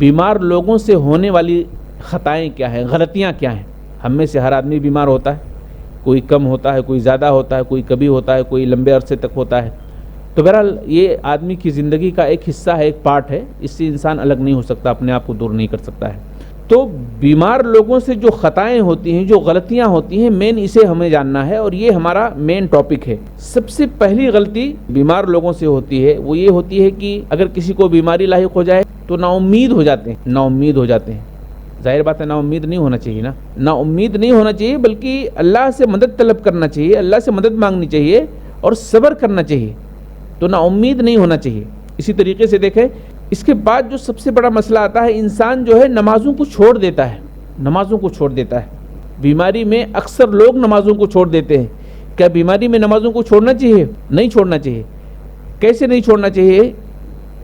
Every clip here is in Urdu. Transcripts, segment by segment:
بیمار لوگوں سے ہونے والی خطائیں کیا ہیں، غلطیاں کیا ہیں؟ ہم میں سے ہر آدمی بیمار ہوتا ہے، کوئی کم ہوتا ہے، کوئی زیادہ ہوتا ہے، کوئی کبھی ہوتا ہے، کوئی لمبے عرصے تک ہوتا ہے۔ تو بہرحال یہ آدمی کی زندگی کا ایک حصہ ہے، ایک پارٹ ہے، اس سے انسان الگ نہیں ہو سکتا، اپنے آپ کو دور نہیں کر سکتا ہے۔ تو بیمار لوگوں سے جو خطائیں ہوتی ہیں، جو غلطیاں ہوتی ہیں، مین اسے ہمیں جاننا ہے، اور یہ ہمارا مین ٹاپک ہے۔ سب سے پہلی غلطی بیمار لوگوں سے ہوتی ہے وہ یہ ہوتی ہے کہ اگر کسی کو بیماری لاحق ہو جائے تو نا امید ہو جاتے ہیں، نا امید ہو جاتے ہیں۔ ظاہر بات ہے نا امید نہیں ہونا چاہیے نا، نا امید نہیں ہونا چاہیے، بلکہ اللہ سے مدد طلب کرنا چاہیے، اللہ سے مدد مانگنی چاہیے اور صبر کرنا چاہیے، تو نا امید نہیں ہونا چاہیے۔ اسی طریقے سے دیکھیں، اس کے بعد جو سب سے بڑا مسئلہ آتا ہے، انسان جو ہے نمازوں کو چھوڑ دیتا ہے، نمازوں کو چھوڑ دیتا ہے۔ بیماری میں اکثر لوگ نمازوں کو چھوڑ دیتے ہیں۔ کیا بیماری میں نمازوں کو چھوڑنا چاہیے؟ نہیں چھوڑنا چاہیے۔ کیسے نہیں چھوڑنا چاہیے؟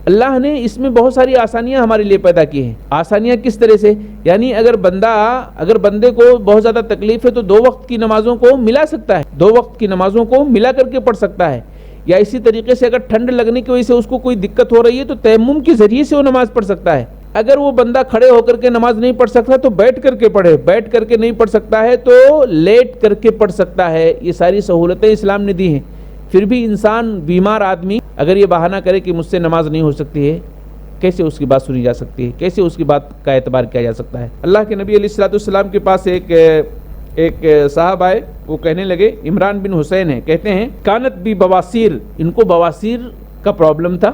اللہ نے اس میں بہت ساری آسانیاں ہمارے لیے پیدا کی ہیں۔ آسانیاں کس طرح سے؟ یعنی اگر بندے کو بہت زیادہ تکلیف ہے تو 2 وقت کی نمازوں کو ملا سکتا ہے، 2 وقت کی نمازوں کو ملا کر کے پڑھ سکتا ہے۔ یا اسی طریقے سے اگر ٹھنڈ لگنے کی وجہ سے اس کو کوئی دقت ہو رہی ہے تو تیمم کے ذریعے سے وہ نماز پڑھ سکتا ہے۔ اگر وہ بندہ کھڑے ہو کر کے نماز نہیں پڑھ سکتا تو بیٹھ کر کے پڑھے، بیٹھ کر کے نہیں پڑھ سکتا ہے تو لیٹ کر کے پڑھ سکتا ہے۔ یہ ساری سہولتیں اسلام نے دی ہیں۔ پھر بھی انسان، بیمار آدمی اگر یہ بہانہ کرے کہ مجھ سے نماز نہیں ہو سکتی ہے، کیسے اس کی بات سنی جا سکتی ہے؟ کیسے اس کی بات کا اعتبار کیا جا سکتا ہے؟ اللہ کے نبی علیہ الصلوۃ والسلام کے پاس ایک صاحب آئے، وہ کہنے لگے، عمران بن حسین ہیں، کہتے ہیں کانت بھی بواسیر، ان کو بواسیر کا پرابلم تھا،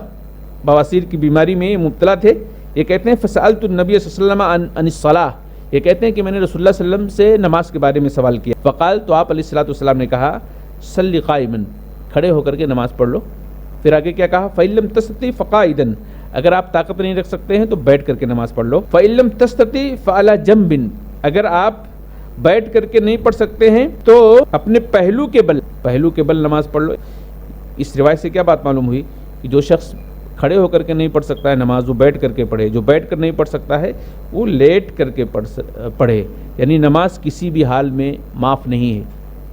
بواسیر کی بیماری میں مبتلا تھے۔ یہ کہتے ہیں فسألت النبی صلی اللہ علیہ وسلم عن الصلاۃ، یہ کہتے ہیں کہ میں نے رسول اللہ صلی اللہ علیہ وسلم سے نماز کے بارے میں سوال کیا، فقال، تو آپ علیہ الصلوۃ والسلام نے کہا صلی قائما، کھڑے ہو کر کے نماز پڑھ لو۔ پھر آگے کیا کہا؟ فإن لم تستطع فقاعدا، اگر آپ طاقت نہیں رکھ سکتے ہیں تو بیٹھ کر کے نماز پڑھ لو۔ فإن لم تستطع فعلى جنب، اگر آپ بیٹھ کر کے نہیں پڑھ سکتے ہیں تو اپنے پہلو کے بل نماز پڑھ لو۔ اس روایت سے کیا بات معلوم ہوئی کہ جو شخص کھڑے ہو کر کے نہیں پڑھ سکتا ہے نماز، وہ بیٹھ کر کے پڑھے، جو بیٹھ کر نہیں پڑھ سکتا ہے وہ لیٹ کر کے پڑھے۔ یعنی نماز کسی بھی حال میں معاف نہیں ہے۔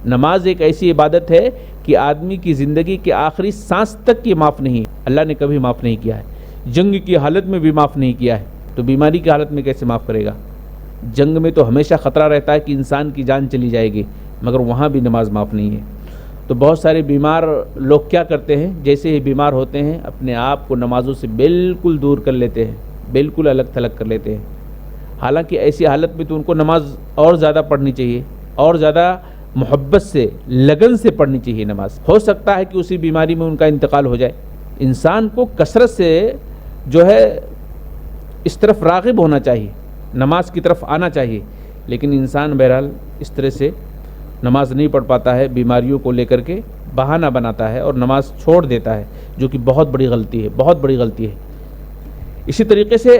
نماز ایک ایسی عبادت ہے کہ آدمی کی زندگی کے آخری سانس تک یہ معاف نہیں ہے، اللہ نے کبھی معاف نہیں کیا ہے۔ جنگ کی حالت میں بھی معاف نہیں کیا ہے، تو بیماری کی حالت میں کیسے معاف کرے گا؟ جنگ میں تو ہمیشہ خطرہ رہتا ہے کہ انسان کی جان چلی جائے گی، مگر وہاں بھی نماز معاف نہیں ہے۔ تو بہت سارے بیمار لوگ کیا کرتے ہیں، جیسے ہی بیمار ہوتے ہیں اپنے آپ کو نمازوں سے بالکل دور کر لیتے ہیں، بالکل الگ تھلگ کر لیتے ہیں۔ حالانکہ ایسی حالت میں تو ان کو نماز اور زیادہ پڑھنی چاہیے، اور زیادہ محبت سے، لگن سے پڑھنی چاہیے نماز۔ ہو سکتا ہے کہ اسی بیماری میں ان کا انتقال ہو جائے۔ انسان کو کثرت سے جو ہے اس طرف راغب ہونا چاہیے، نماز کی طرف آنا چاہیے، لیکن انسان بہرحال اس طرح سے نماز نہیں پڑھ پاتا ہے، بیماریوں کو لے کر کے بہانہ بناتا ہے اور نماز چھوڑ دیتا ہے، جو کہ بہت بڑی غلطی ہے، بہت بڑی غلطی ہے۔ اسی طریقے سے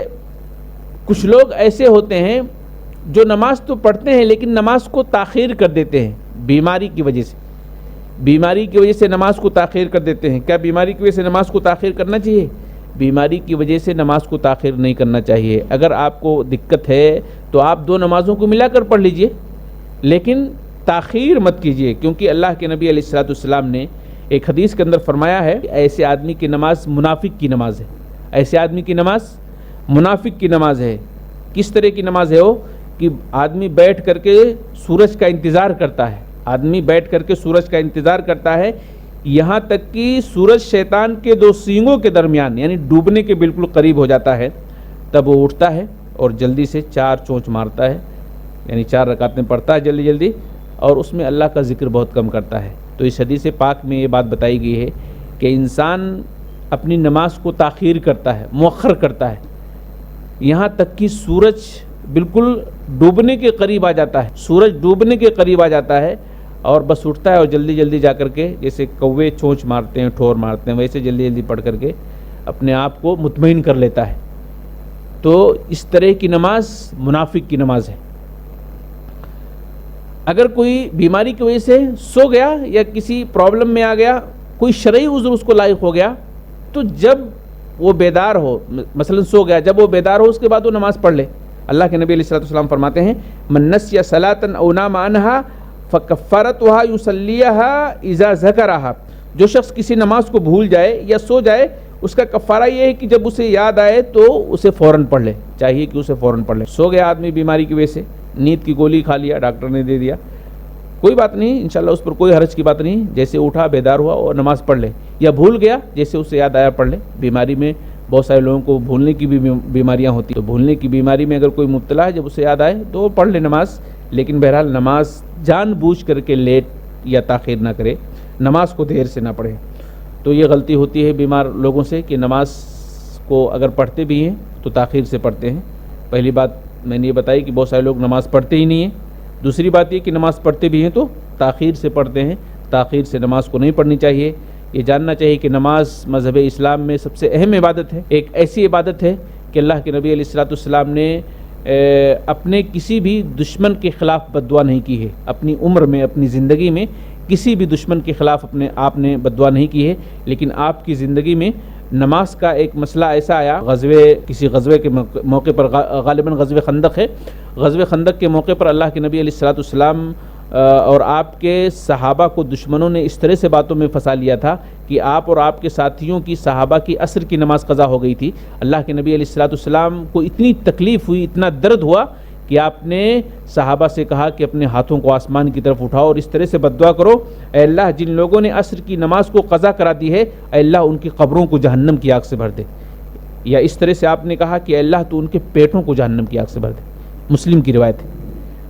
کچھ لوگ ایسے ہوتے ہیں جو نماز تو پڑھتے ہیں لیکن نماز کو تاخیر کر دیتے ہیں بیماری کی وجہ سے، بیماری کی وجہ سے نماز کو تاخیر کر دیتے ہیں۔ کیا بیماری کی وجہ سے نماز کو تاخیر کرنا چاہیے؟ بیماری کی وجہ سے نماز کو تاخیر نہیں کرنا چاہیے۔ اگر آپ کو دقت ہے تو آپ 2 نمازوں کو ملا کر پڑھ لیجئے، لیکن تاخیر مت کیجئے، کیونکہ اللہ کے نبی علیہ الصلوۃ والسلام نے ایک حدیث کے اندر فرمایا ہے ایسے آدمی کی نماز منافق کی نماز ہے، ایسے آدمی کی نماز منافق کی نماز ہے۔ کس طرح کی نماز ہے وہ؟ کہ آدمی بیٹھ کر کے سورج کا انتظار کرتا ہے، آدمی بیٹھ کر کے سورج کا انتظار کرتا ہے، یہاں تک کہ سورج شیطان کے 2 سینگوں کے درمیان یعنی ڈوبنے کے بالکل قریب ہو جاتا ہے، تب وہ اٹھتا ہے اور جلدی سے 4 چونچ مارتا ہے، یعنی 4 رکعتیں پڑھتا ہے جلدی جلدی، اور اس میں اللہ کا ذکر بہت کم کرتا ہے۔ تو اس حدیث پاک میں یہ بات بتائی گئی ہے کہ انسان اپنی نماز کو تاخیر کرتا ہے، مؤخر کرتا ہے، یہاں تک کہ سورج بالکل ڈوبنے کے قریب آ جاتا ہے، سورج ڈوبنے کے قریب آ جاتا ہے، اور بس اٹھتا ہے اور جلدی جلدی جا کر کے جیسے کوے چونچ مارتے ہیں، ٹھور مارتے ہیں، ویسے جلدی جلدی پڑھ کر کے اپنے آپ کو مطمئن کر لیتا ہے۔ تو اس طرح کی نماز منافق کی نماز ہے۔ اگر کوئی بیماری کی وجہ سے سو گیا یا کسی پرابلم میں آ گیا، کوئی شرعی عذر اس کو لاحق ہو گیا، تو جب وہ بیدار ہو، مثلا سو گیا، جب وہ بیدار ہو اس کے بعد وہ نماز پڑھ لے۔ اللہ کے نبی علیہ الصلوۃ والسلام فرماتے ہیں من نسی صلاۃ او نام عنها فکفارتها یصلیها اذا ذکرها، جو شخص کسی نماز کو بھول جائے یا سو جائے اس کا کفارہ یہ ہے کہ جب اسے یاد آئے تو اسے فوراً پڑھ لے، چاہیے کہ اسے فوراً پڑھ لے۔ سو گیا آدمی بیماری کی وجہ سے، نیند کی گولی کھا لیا، ڈاکٹر نے دے دیا، کوئی بات نہیں، انشاءاللہ اس پر کوئی حرج کی بات نہیں، جیسے اٹھا بیدار ہوا اور نماز پڑھ لے، یا بھول گیا جیسے اسے یاد آیا پڑھ لے۔ بیماری میں بہت سارے لوگوں کو بھولنے کی بھی بیماریاں ہوتی ہیں، تو بھولنے کی بیماری میں اگر کوئی مبتلا ہے، جب اسے یاد آئے تو پڑھ لے نماز، لیکن بہرحال نماز جان بوجھ کر کے لیٹ یا تاخیر نہ کرے، نماز کو دیر سے نہ پڑھے۔ تو یہ غلطی ہوتی ہے بیمار لوگوں سے کہ نماز کو اگر پڑھتے بھی ہیں تو تاخیر سے پڑھتے ہیں۔ پہلی بات میں نے یہ بتائی کہ بہت سارے لوگ نماز پڑھتے ہی نہیں ہیں۔ دوسری بات یہ کہ نماز پڑھتے بھی ہیں تو تاخیر سے پڑھتے ہیں، تاخیر سے نماز کو نہیں پڑھنی چاہیے۔ یہ جاننا چاہیے کہ نماز مذہب اسلام میں سب سے اہم عبادت ہے، ایک ایسی عبادت ہے کہ اللہ کے نبی علیہ السلام نے اپنے کسی بھی دشمن کے خلاف بد دعا نہیں کی ہے، اپنی عمر میں، اپنی زندگی میں کسی بھی دشمن کے خلاف آپ نے بد دعا نہیں کی ہے، لیکن آپ کی زندگی میں نماز کا ایک مسئلہ ایسا آیا، کسی غزوے کے موقع پر، غالباً غزوہ خندق ہے، غزوہ خندق کے موقع پر اللہ کے نبی علیہ السلام اور آپ کے صحابہ کو دشمنوں نے اس طرح سے باتوں میں پھنسا لیا تھا کہ آپ اور آپ کے ساتھیوں کی، صحابہ کی عصر کی نماز قضا ہو گئی تھی۔ اللہ کے نبی علیہ السلام کو اتنی تکلیف ہوئی، اتنا درد ہوا کہ آپ نے صحابہ سے کہا کہ اپنے ہاتھوں کو آسمان کی طرف اٹھاؤ اور اس طرح سے بد دعا کرو، اے اللہ جن لوگوں نے عصر کی نماز کو قضا کرا دی ہے، اے اللہ ان کی قبروں کو جہنم کی آگ سے بھر دے، یا اس طرح سے آپ نے کہا کہ اے اللہ تو ان کے پیٹوں کو جہنم کی آگ سے بھر دے۔ مسلم کی روایت ہے۔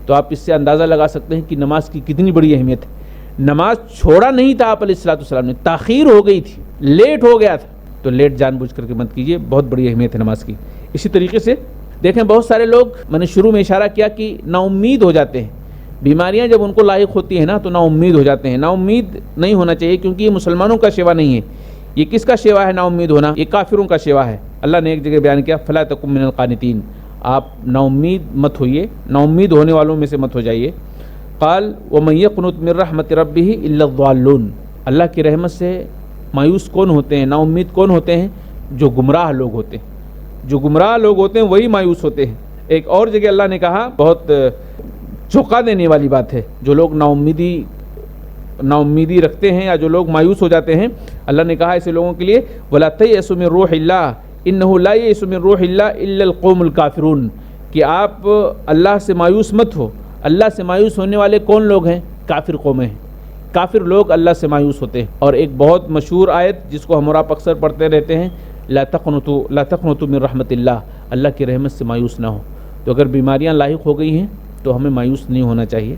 تو آپ اس سے اندازہ لگا سکتے ہیں کہ نماز کی کتنی بڑی اہمیت ہے۔ نماز چھوڑا نہیں تھا آپ علیہ السلام نے، تاخیر ہو گئی تھی، لیٹ ہو گیا تھا، تو لیٹ جان بوجھ کر کے مت کیجیے، بہت بڑی اہمیت ہے نماز کی۔ اسی طریقے سے دیکھیں بہت سارے لوگ، میں نے شروع میں اشارہ کیا کہ نا امید ہو جاتے ہیں، بیماریاں جب ان کو لاحق ہوتی ہیں نا تو نا امید ہو جاتے ہیں۔ نا امید نہیں ہونا چاہیے، کیونکہ یہ مسلمانوں کا شیوا نہیں ہے۔ یہ کس کا شیوا ہے نا امید ہونا؟ یہ کافروں کا شیوا ہے۔ اللہ نے ایک جگہ بیان کیا، فلا تکن من القانتین، آپ نا امید مت ہوئیے، نا امید ہونے والوں میں سے مت ہو جائیے۔ قال ومن یقنط من رحمت ربہ الا الضالون، اللہ کی رحمت سے مایوس کون ہوتے ہیں، نا امید کون ہوتے ہیں؟ جو گمراہ لوگ ہوتے ہیں، جو گمراہ لوگ ہوتے ہیں وہی مایوس ہوتے ہیں۔ ایک اور جگہ اللہ نے کہا، بہت چونکا دینے والی بات ہے، جو لوگ نا امیدی رکھتے ہیں یا جو لوگ مایوس ہو جاتے ہیں، اللہ نے کہا ایسے لوگوں کے لیے ولا تیأسوا من روح اللہ انہ لا یئس من روح اللہ الا القوم الکافرون، کہ آپ اللہ سے مایوس مت ہو۔ اللہ سے مایوس ہونے والے کون لوگ ہیں؟ کافر قومیں ہیں، کافر لوگ اللہ سے مایوس ہوتے ہیں۔ اور ایک بہت مشہور آیت جس کو ہم اور آپ اکثر پڑھتے رہتے ہیں، لا تقنطوا من رحمت اللہ، اللہ کی رحمت سے مایوس نہ ہو۔ تو اگر بیماریاں لاحق ہو گئی ہیں تو ہمیں مایوس نہیں ہونا چاہیے۔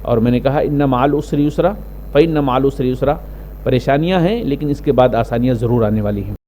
اور میں نے کہا ان مع العسر یسرا، فإن مع العسر یسرا، پریشانیاں ہیں لیکن اس کے بعد آسانیاں ضرور آنے والی ہیں۔